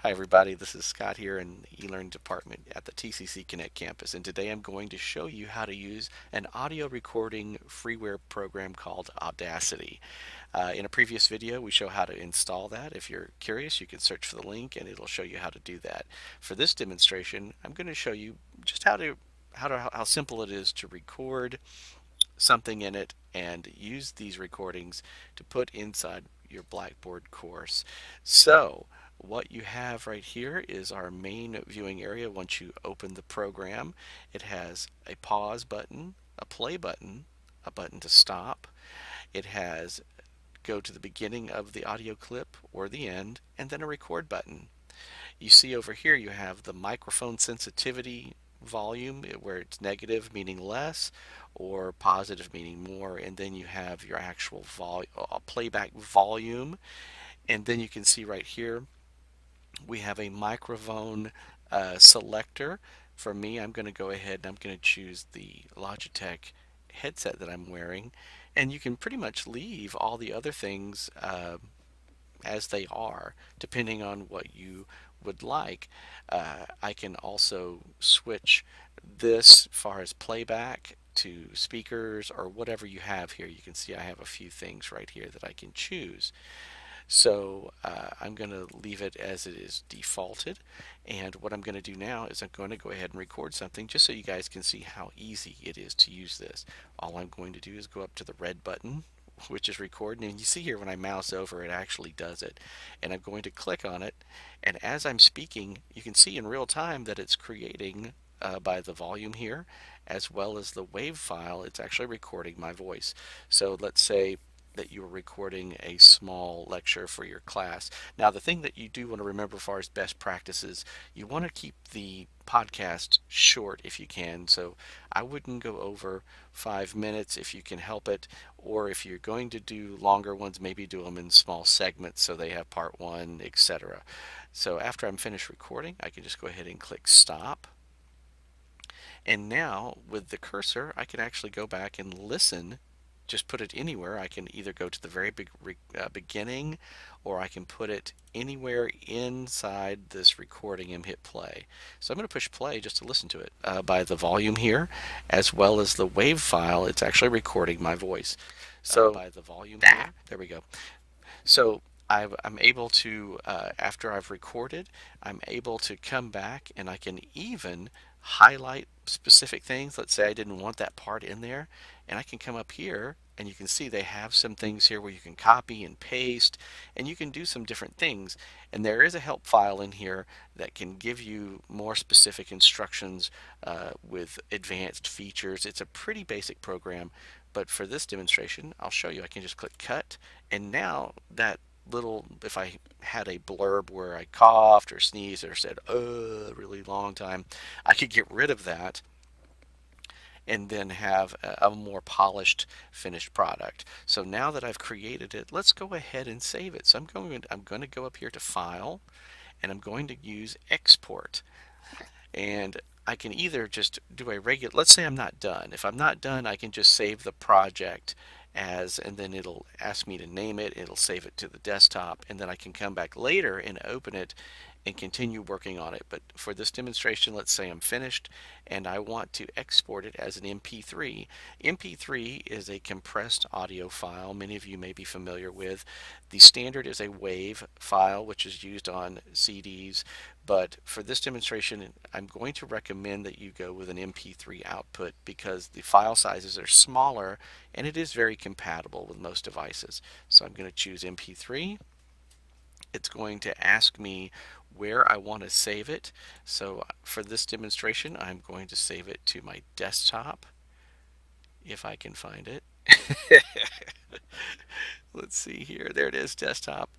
Hi everybody, this is Scott here in the eLearn department at the TCC Connect campus, and today I'm going to show you how to use an audio recording freeware program called Audacity. In a previous video we show how to install that. If you're curious, you can search for the link and it'll show you how to do that. For this demonstration I'm going to show you just how simple it is to record something in it and use these recordings to put inside your Blackboard course. So what you have right here is our main viewing area. Once you open the program, it has a pause button, a play button, a button to stop. It has go to the beginning of the audio clip or the end, and then a record button. You see over here you have the microphone sensitivity volume where it's negative meaning less or positive meaning more, and then you have your actual playback volume, and then you can see right here we have a microphone selector. For me, I'm going to go ahead and I'm going to choose the Logitech headset that I'm wearing, and you can pretty much leave all the other things as they are, depending on what you would like. I can also switch this far as playback to speakers or whatever you have here. You can see I have a few things right here that I can choose. So I'm going to leave it as it is defaulted, and what I'm going to do now is I'm going to go ahead and record something just so you guys can see how easy it is to use this. All I'm going to do is go up to the red button, which is record, and you see here when I mouse over it actually does it, and I'm going to click on it, and as I'm speaking you can see in real time that it's creating by the volume here as well as the wave file. It's actually recording my voice. So let's say that you are recording a small lecture for your class. Now, the thing that you do want to remember as far as best practices, you want to keep the podcast short if you can. So I wouldn't go over 5 minutes if you can help it, or if you're going to do longer ones, maybe do them in small segments so they have part one, etc. So after I'm finished recording, I can just go ahead and click stop. And now with the cursor, I can actually go back and listen. Just put it anywhere. I can either go to the very beginning, or I can put it anywhere inside this recording and hit play. So I'm going to push play just to listen to it by the volume here, as well as the wave file. It's actually recording my voice. So by the volume here, there we go. So I'm able to, after I've recorded, I'm able to come back and I can even highlight specific things. Let's say I didn't want that part in there, and I can come up here and you can see they have some things here where you can copy and paste, and you can do some different things. And there is a help file in here that can give you more specific instructions with advanced features. It's a pretty basic program, but for this demonstration I'll show you. I can just click cut, and now that little, if I had a blurb where I coughed or sneezed or said a really long time, I could get rid of that and then have a more polished finished product. So now that I've created it, let's go ahead and save it. So I'm going to go up here to File, and I'm going to use Export. And I can either just do a regular, let's say I'm not done. If I'm not done, I can just save the project as, and then it'll ask me to name it, it'll save it to the desktop, and then I can come back later and open it and continue working on it. But for this demonstration, let's say I'm finished and I want to export it as an MP3. MP3 is a compressed audio file many of you may be familiar with. The standard is a WAV file, which is used on CDs, but for this demonstration I'm going to recommend that you go with an MP3 output because the file sizes are smaller and it is very compatible with most devices. So I'm going to choose MP3. It's going to ask me where I want to save it. So for this demonstration, I'm going to save it to my desktop, if I can find it. Let's see here. There it is, desktop.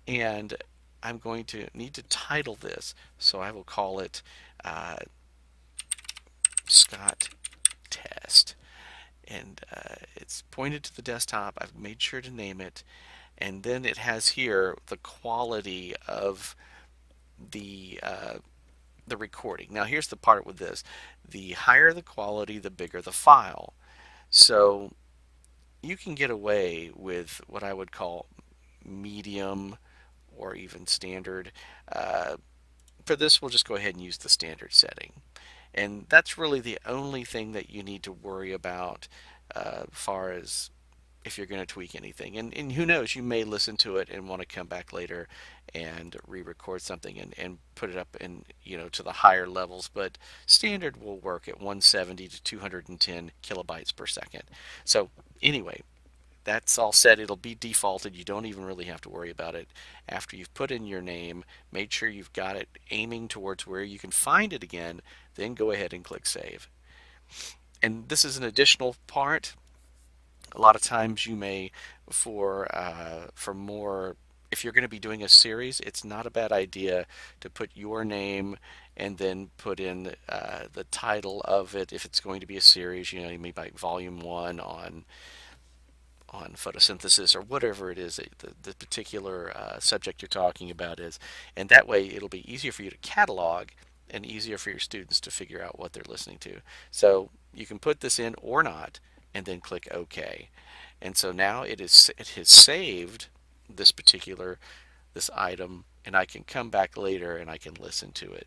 And I'm going to need to title this. So I will call it Scott Test. And it's pointed to the desktop. I've made sure to name it. And then it has here the quality of the recording. Now here's the part with this. The higher the quality, the bigger the file. So you can get away with what I would call medium or even standard. For this, we'll just go ahead and use the standard setting. And that's really the only thing that you need to worry about far as if you're going to tweak anything. And who knows, you may listen to it and want to come back later and re-record something and put it up in, to the higher levels. But standard will work at 170 to 210 kilobytes per second. So anyway, that's all set. It'll be defaulted. You don't even really have to worry about it. After you've put in your name, made sure you've got it aiming towards where you can find it again, then go ahead and click save. And this is an additional part. A lot of times you may, for more, if you're going to be doing a series, it's not a bad idea to put your name and then put in the title of it. If it's going to be a series, you may like volume 1 on photosynthesis or whatever it is the particular subject you're talking about is. And that way it'll be easier for you to catalog and easier for your students to figure out what they're listening to. So you can put this in or not and then click OK. And so now it has saved this item, and I can come back later and I can listen to it.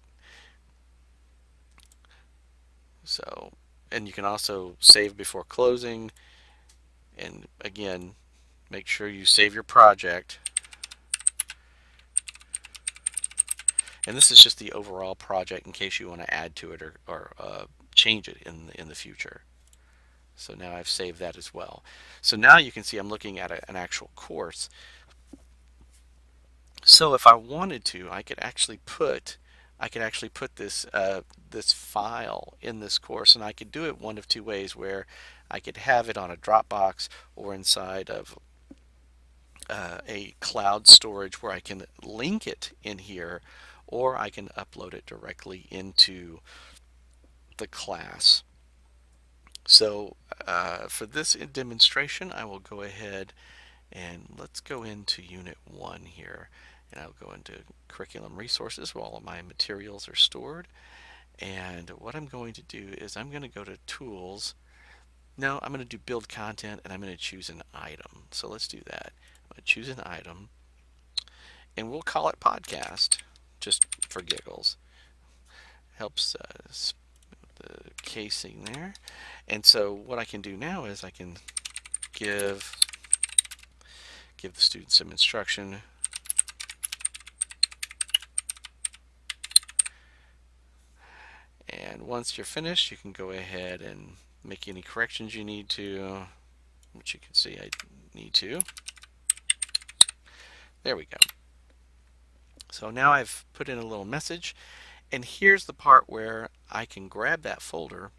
So, and you can also save before closing. And again, make sure you save your project. And this is just the overall project in case you want to add to it or change it in the future. So now I've saved that as well. So now you can see I'm looking at an actual course. So if I wanted to, I could actually put this this file in this course, and I could do it one of two ways, where I could have it on a Dropbox or inside of a cloud storage where I can link it in here, or I can upload it directly into the class. So for this demonstration, I will go ahead and let's go into Unit 1 here. And I'll go into Curriculum Resources where all of my materials are stored. And what I'm going to do is I'm going to go to Tools. No, I'm going to do Build Content, and I'm going to choose an item. So let's do that. I'm going to choose an item, and we'll call it Podcast, just for giggles. Helps the casing there. And so what I can do now is I can give the students some instruction. And once you're finished, you can go ahead and make any corrections you need to, which you can see I need to. There we go. So now I've put in a little message, and here's the part where I can grab that folder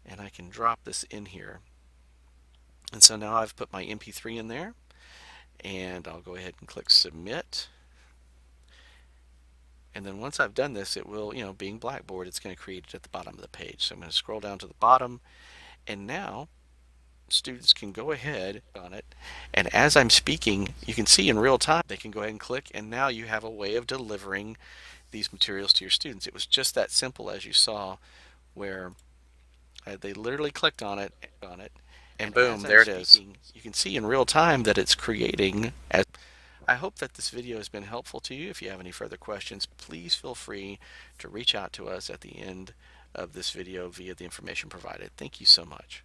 and I can drop this in here. And so now I've put my MP3 in there, and I'll go ahead and click Submit. And then once I've done this, it will, being Blackboard, it's going to create it at the bottom of the page. So I'm going to scroll down to the bottom, and now students can go ahead on it. And as I'm speaking, you can see in real time, they can go ahead and click, and now you have a way of delivering these materials to your students. It was just that simple, as you saw, where they literally clicked on it, and boom, there it is. You can see in real time that it's creating. I hope that this video has been helpful to you. If you have any further questions, please feel free to reach out to us at the end of this video via the information provided. Thank you so much.